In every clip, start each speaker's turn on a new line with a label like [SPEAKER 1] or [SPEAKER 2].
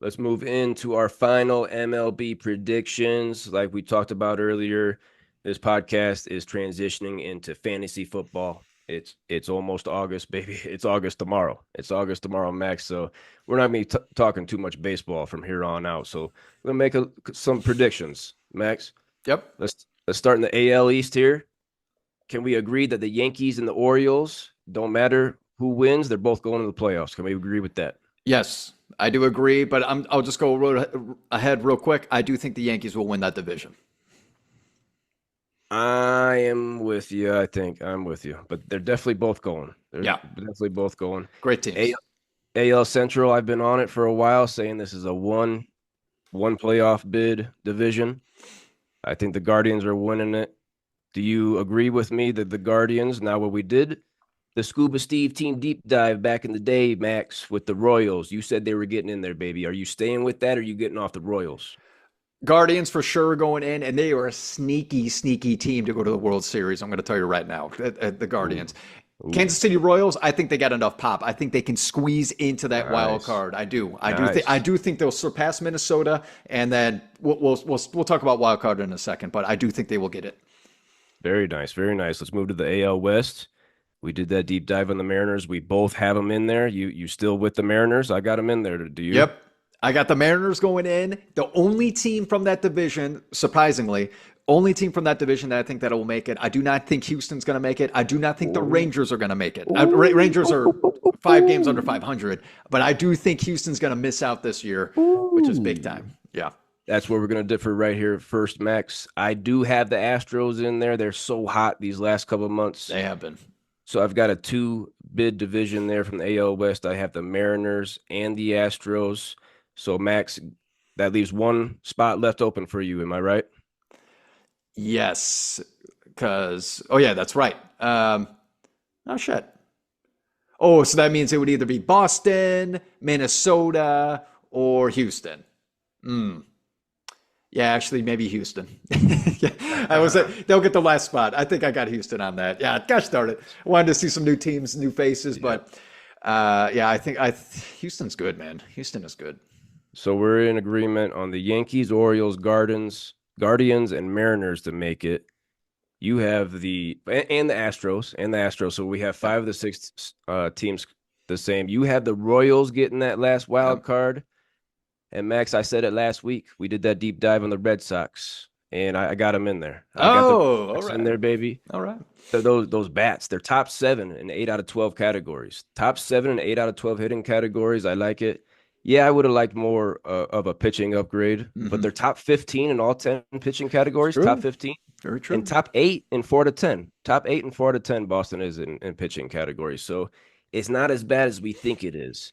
[SPEAKER 1] Let's move into our final MLB predictions. Like we talked about earlier, this podcast is transitioning into fantasy football. It's almost August, baby. It's August tomorrow. It's August tomorrow, Max. So we're not going to be talking too much baseball from here on out. So we're going to make some predictions, Max.
[SPEAKER 2] Yep.
[SPEAKER 1] Let's start in the AL East here. Can we agree that the Yankees and the Orioles don't matter who wins? They're both going to the playoffs. Can we agree with that?
[SPEAKER 2] Yes, I do agree, but I'll just go ahead real quick. I do think the Yankees will win that division.
[SPEAKER 1] I am with you. I think I'm with you, but they're definitely both going. They're
[SPEAKER 2] Yeah,
[SPEAKER 1] definitely both going.
[SPEAKER 2] great
[SPEAKER 1] A-
[SPEAKER 2] teams.
[SPEAKER 1] AL Central, I've been on it for a while, saying this is a one playoff bid division. I think the Guardians are winning it. Do you agree with me that the Guardians, now what we did, the Scuba Steve team deep dive back in the day, Max, with the Royals, you said they were getting in there, baby. Are you staying with that or are you getting off the Royals?
[SPEAKER 2] Guardians for sure going in, and they are a sneaky team to go to the World Series. I'm going to tell you right now, the
[SPEAKER 1] Ooh,
[SPEAKER 2] Guardians.
[SPEAKER 1] ooh,
[SPEAKER 2] Kansas City Royals, I think they got enough pop. I think they can squeeze into that wild
[SPEAKER 1] nice,
[SPEAKER 2] card. I do. I
[SPEAKER 1] nice.
[SPEAKER 2] do think they'll surpass Minnesota, and then we'll talk about wild card in a second. But I do think they will get it.
[SPEAKER 1] Very nice, very nice. Let's move to the AL West. We did that deep dive on the Mariners. We both have them in there. You still with the Mariners? I got them in there. Do you?
[SPEAKER 2] Yep. I got the Mariners going in. The only team from that division, surprisingly, only team from that division that I think that will make it. I do not think Houston's going to make it. I do not think the
[SPEAKER 1] Ooh,
[SPEAKER 2] Rangers are going to make it. Rangers are five games under
[SPEAKER 1] ooh,
[SPEAKER 2] 500, but I do think Houston's going to miss out this year, which is big
[SPEAKER 1] ooh.
[SPEAKER 2] time. Yeah.
[SPEAKER 1] That's where we're going to differ right here first, Max. I do have the Astros in there. They're so hot these last couple of months.
[SPEAKER 2] They have been.
[SPEAKER 1] So I've got a two bid division there from the AL West. I have the Mariners and the Astros. So Max, that leaves one spot left open for you. Am I right?
[SPEAKER 2] Yes. Because, oh, yeah, that's right. Oh, shit. Oh, so that means it would either be Boston, Minnesota, or Houston. Hmm. Yeah, actually, maybe Houston. Yeah, they'll get the last spot. I think I got Houston on that. Yeah, gosh darn it. I wanted to see some new teams, new faces,
[SPEAKER 1] Yeah.
[SPEAKER 2] but yeah, Houston's good, man. Houston is good.
[SPEAKER 1] So we're in agreement on the Yankees, Orioles, Guardians, and Mariners to make it. You have and the Astros. So we have
[SPEAKER 2] Yep.
[SPEAKER 1] five of the six teams the same. You have the Royals getting that last wild
[SPEAKER 2] Yep.
[SPEAKER 1] card. And Max, I said it last week. We did that deep dive on the Red Sox, and I got them in there. I got the Red
[SPEAKER 2] Oh, all
[SPEAKER 1] Sox in
[SPEAKER 2] right.
[SPEAKER 1] there, baby.
[SPEAKER 2] All right.
[SPEAKER 1] Those bats, they're top seven in 8 out of 12 categories. Top seven and 8 out of 12 hitting categories. I like it. Yeah, I would have liked more of a pitching upgrade, but they're
[SPEAKER 2] Hmm.
[SPEAKER 1] top 15 in all 10 pitching categories. Top
[SPEAKER 2] True.
[SPEAKER 1] 15
[SPEAKER 2] Very
[SPEAKER 1] and
[SPEAKER 2] true.
[SPEAKER 1] top eight in 4 to 10. Top eight and 4 to 10. Boston is in pitching categories. So it's not as bad as we think it is.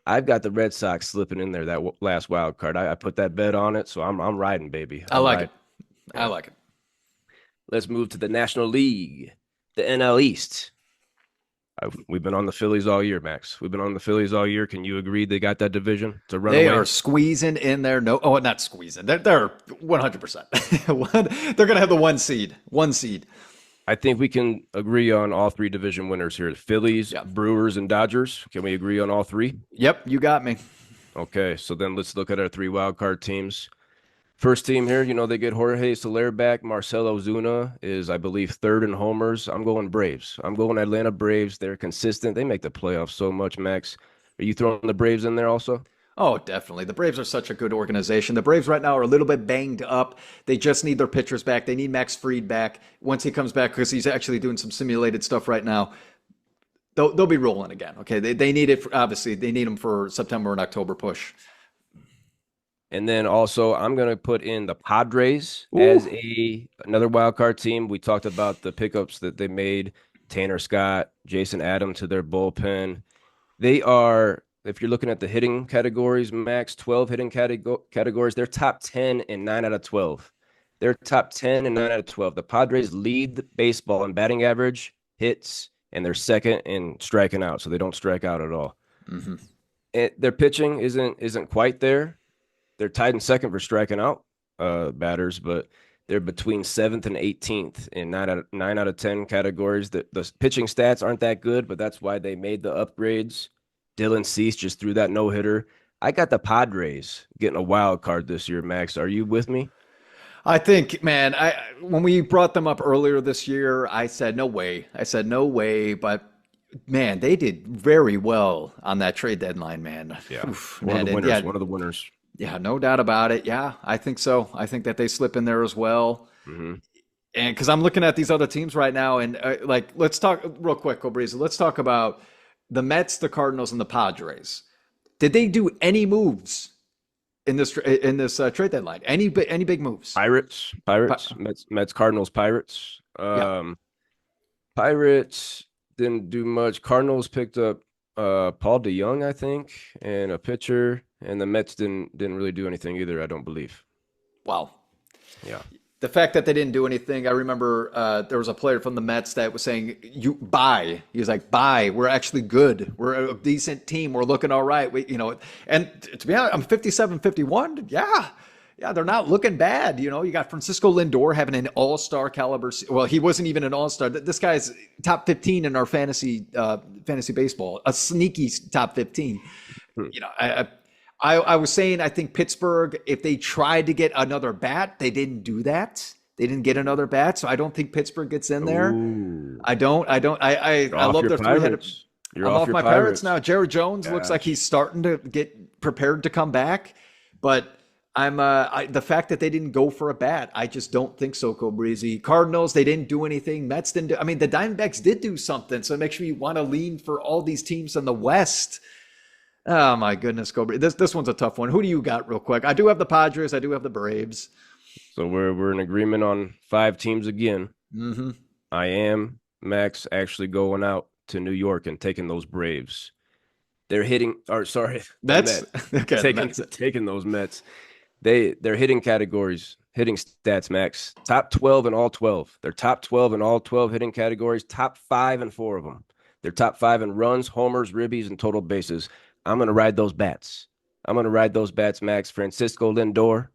[SPEAKER 1] I've got the Red Sox slipping in there that last wild card. I put that bet on it, so I'm riding, baby.
[SPEAKER 2] I
[SPEAKER 1] I'm
[SPEAKER 2] like
[SPEAKER 1] riding.
[SPEAKER 2] it. I
[SPEAKER 1] Yeah.
[SPEAKER 2] like it.
[SPEAKER 1] Let's move to the National League, the NL East. We've been on the Phillies all year, Max. We've been on the Phillies all year. Can you agree they got that division to run
[SPEAKER 2] They are
[SPEAKER 1] away?
[SPEAKER 2] squeezing in there. No, oh, not squeezing. They're 100%. They're gonna have the one seed. One seed.
[SPEAKER 1] I think we can agree on all three division winners here: the Phillies,
[SPEAKER 2] Yeah.
[SPEAKER 1] Brewers, and Dodgers. Can we agree on all three?
[SPEAKER 2] Yep. You got me.
[SPEAKER 1] Okay, so then let's look at our three wild card teams. First team here, they get Jorge Soler back. Marcelo Zuna is, I believe, third in homers. I'm going Braves. I'm going Atlanta Braves. They're consistent. They make the playoffs so much, Max. Are you throwing the Braves in there also?
[SPEAKER 2] Oh, definitely. The Braves are such a good organization. The Braves right now are a little bit banged up. They just need their pitchers back. They need Max Fried back. Once he comes back, because he's actually doing some simulated stuff right now, they'll be rolling again. Okay, they need it. Obviously, they need them for September and October push.
[SPEAKER 1] And then also, I'm going to put in the Padres as
[SPEAKER 2] Ooh.
[SPEAKER 1] another wild card team. We talked about the pickups that they made, Tanner Scott, Jason Adams to their bullpen. They are, if you're looking at the hitting categories, max 12 hitting categories, they're top 10 in 9 out of 12. They're top 10 and 9 out of 12. The Padres lead the baseball in batting average, hits, and they're second in striking out, so they don't strike out at all.
[SPEAKER 2] Hmm.
[SPEAKER 1] Their pitching isn't quite there. They're tied in second for striking out batters, but they're between seventh and 18th in 9 out of 10 categories. The pitching stats aren't that good, but that's why they made the upgrades. Dylan Cease just threw that no hitter. I got the Padres getting a wild card this year, Max. Are you with me?
[SPEAKER 2] I think, man, I when we brought them up earlier this year, I said no way. I said no way, but man, they did very well on that trade deadline, man.
[SPEAKER 1] Yeah.
[SPEAKER 2] Oof,
[SPEAKER 1] One of
[SPEAKER 2] man,
[SPEAKER 1] the
[SPEAKER 2] and
[SPEAKER 1] winners,
[SPEAKER 2] yeah,
[SPEAKER 1] one of the winners.
[SPEAKER 2] yeah, no doubt about it. Yeah, I think so. I think that they slip in there as well.
[SPEAKER 1] Hmm.
[SPEAKER 2] And because I'm looking at these other teams right now, and like, let's talk real quick, Cobriza. Let's talk about the Mets, the Cardinals, and the Padres. Did they do any moves in this trade deadline? Any big moves?
[SPEAKER 1] Pirates, Mets, Cardinals, Pirates.
[SPEAKER 2] Yeah.
[SPEAKER 1] Pirates didn't do much. Cardinals picked up Paul DeYoung, I think, and a pitcher, and the Mets didn't really do anything either, I don't believe.
[SPEAKER 2] Wow.
[SPEAKER 1] Yeah.
[SPEAKER 2] The fact that they didn't do anything, I remember there was a player from the Mets that was saying, "You buy." He was like, "Buy. We're actually good. We're a decent team. We're looking all right." And to be honest, I'm 57, 51. Yeah, yeah, they're not looking bad. You got Francisco Lindor having an all-star caliber. Well, he wasn't even an all-star. This guy's top 15 in our fantasy baseball, a sneaky top 15.
[SPEAKER 1] Hmm.
[SPEAKER 2] I was saying I think Pittsburgh, if they tried to get another bat, they didn't do that. They didn't get another bat, so I don't think Pittsburgh gets in there.
[SPEAKER 1] Ooh.
[SPEAKER 2] I don't. I don't.
[SPEAKER 1] You're
[SPEAKER 2] I
[SPEAKER 1] off
[SPEAKER 2] love
[SPEAKER 1] your
[SPEAKER 2] their three-headed.
[SPEAKER 1] Pirates. You're
[SPEAKER 2] I'm
[SPEAKER 1] off
[SPEAKER 2] off
[SPEAKER 1] your
[SPEAKER 2] my Pirates
[SPEAKER 1] Pirates.
[SPEAKER 2] now. Jared Jones looks like
[SPEAKER 1] Gosh.
[SPEAKER 2] he's starting to get prepared to come back, but the fact that they didn't go for a bat, I just don't think so. Breezy Cardinals, they didn't do anything. Mets didn't do. I mean, the Diamondbacks did do something, so it makes me want to lean for all these teams in the West. Oh my goodness, Cobra. This one's a tough one. Who do you got real quick? I do have the Padres. I do have the Braves.
[SPEAKER 1] So we're in agreement on five teams again.
[SPEAKER 2] Hmm.
[SPEAKER 1] I am Max actually going out to New York and taking those Braves. They're hitting, or sorry, the
[SPEAKER 2] That's
[SPEAKER 1] Mets.
[SPEAKER 2] okay. The
[SPEAKER 1] Taking
[SPEAKER 2] Mets.
[SPEAKER 1] taking those Mets. They're hitting categories, hitting stats, Max. Top 12 in all 12. They're top 12 in all 12 hitting categories, top five in four of them. They're top five in runs, homers, ribbies, and total bases. I'm gonna ride those bats. I'm gonna ride those bats, Max. Francisco Lindor,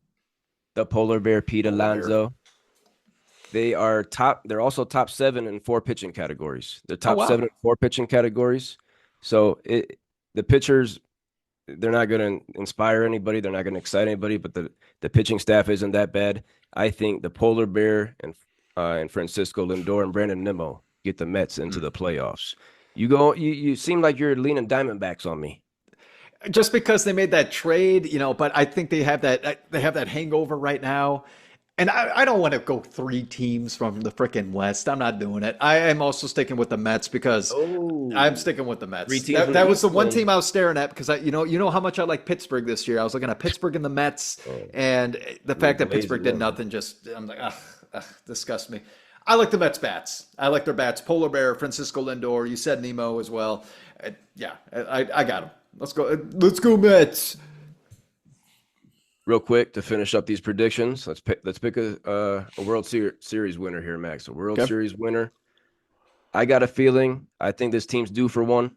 [SPEAKER 1] the polar bear Pete
[SPEAKER 2] Polar bear.
[SPEAKER 1] Alonso. They're also top seven in four pitching categories. They're
[SPEAKER 2] Oh
[SPEAKER 1] top
[SPEAKER 2] wow.
[SPEAKER 1] seven in four pitching categories. So the pitchers, they're not going to inspire anybody. They're not going to excite anybody, but the pitching staff isn't that bad. I think the polar bear and Francisco Lindor and Brandon Nimmo get the Mets into
[SPEAKER 2] Mm.
[SPEAKER 1] the playoffs. You seem like you're leaning Diamondbacks on me.
[SPEAKER 2] Just because they made that trade, but I think they have that hangover right now. And I don't want to go three teams from the freaking West. I'm not doing it. I am also sticking with the Mets because I'm
[SPEAKER 1] Oh,
[SPEAKER 2] sticking with the
[SPEAKER 1] three
[SPEAKER 2] Mets.
[SPEAKER 1] teams
[SPEAKER 2] That,
[SPEAKER 1] from the
[SPEAKER 2] that was the
[SPEAKER 1] East
[SPEAKER 2] one
[SPEAKER 1] then.
[SPEAKER 2] team I was staring at because you know how much I like Pittsburgh this year. I was looking at Pittsburgh and the Mets,
[SPEAKER 1] Oh,
[SPEAKER 2] and the
[SPEAKER 1] you're
[SPEAKER 2] fact that Pittsburgh
[SPEAKER 1] blazing
[SPEAKER 2] did
[SPEAKER 1] them.
[SPEAKER 2] nothing just I'm like, ugh, disgust me. I like the Mets bats. I like their bats. Polar Bear, Francisco Lindor. You said Nemo as well. Yeah, I got him. Let's go. Let's go Mets.
[SPEAKER 1] Real quick to finish up these predictions, let's pick a World Series winner here, Max. A World
[SPEAKER 2] Okay.
[SPEAKER 1] Series winner. I got a feeling. I think this team's due for one.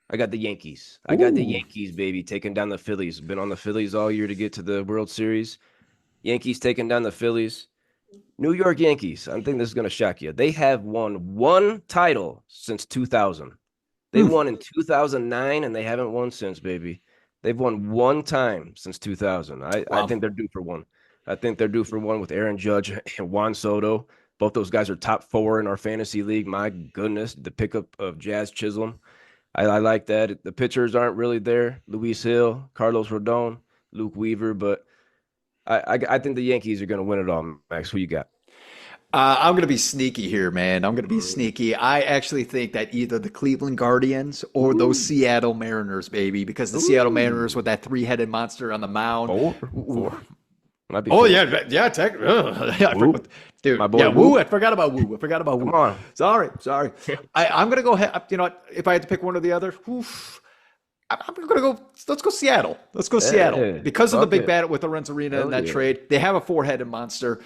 [SPEAKER 1] I got the Yankees. I got the
[SPEAKER 2] Ooh.
[SPEAKER 1] Yankees, baby, taking down the Phillies. Been on the Phillies all year to get to the World Series. Yankees taking down the Phillies. New York Yankees. I think this is going to shock you. They have won one title since 2000. They
[SPEAKER 2] Hmm.
[SPEAKER 1] won in 2009 and they haven't won since, baby. They've won one time since 2000. I
[SPEAKER 2] Wow.
[SPEAKER 1] think they're due for one. I think they're due for one with Aaron Judge and Juan Soto. Both those guys are top four in our fantasy league. My goodness, the pickup of Jazz Chisholm. I like that. The pitchers aren't really there. Luis Hill, Carlos Rodon, Luke Weaver, but I think the Yankees are going to win it all. Max, who you got?
[SPEAKER 2] I'm going to be sneaky here, man. I'm going to be
[SPEAKER 1] Mm.
[SPEAKER 2] sneaky. I actually think that either the Cleveland Guardians or those
[SPEAKER 1] Ooh,
[SPEAKER 2] Seattle Mariners, baby, because the Seattle Mariners
[SPEAKER 1] ooh,
[SPEAKER 2] with that three-headed monster on the mound.
[SPEAKER 1] four,
[SPEAKER 2] Ooh.
[SPEAKER 1] four, might be
[SPEAKER 2] Oh
[SPEAKER 1] four.
[SPEAKER 2] yeah, yeah, yeah.
[SPEAKER 1] Woo,
[SPEAKER 2] Dude,
[SPEAKER 1] my
[SPEAKER 2] yeah,
[SPEAKER 1] boy
[SPEAKER 2] Woo.
[SPEAKER 1] Woo.
[SPEAKER 2] I forgot about Woo. I forgot about
[SPEAKER 1] Come
[SPEAKER 2] Woo.
[SPEAKER 1] on.
[SPEAKER 2] Sorry. I'm gonna go ahead. You know what? If I had to pick one or the other, oof, I'm gonna go. Let's go Seattle. Let's go Seattle
[SPEAKER 1] Yeah,
[SPEAKER 2] because of the
[SPEAKER 1] fuck
[SPEAKER 2] big
[SPEAKER 1] it.
[SPEAKER 2] bat with Lorenzo Arena in
[SPEAKER 1] Hell
[SPEAKER 2] that
[SPEAKER 1] yeah.
[SPEAKER 2] trade. They have a four-headed monster.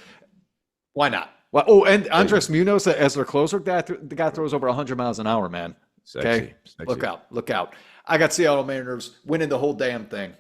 [SPEAKER 2] Why not? Well, oh, and
[SPEAKER 1] Hey,
[SPEAKER 2] Andres Munoz as their closer, the guy throws over 100 miles an hour, man. Okay,
[SPEAKER 1] sexy,
[SPEAKER 2] look
[SPEAKER 1] sexy.
[SPEAKER 2] out, look out. I got Seattle Mariners winning the whole damn thing.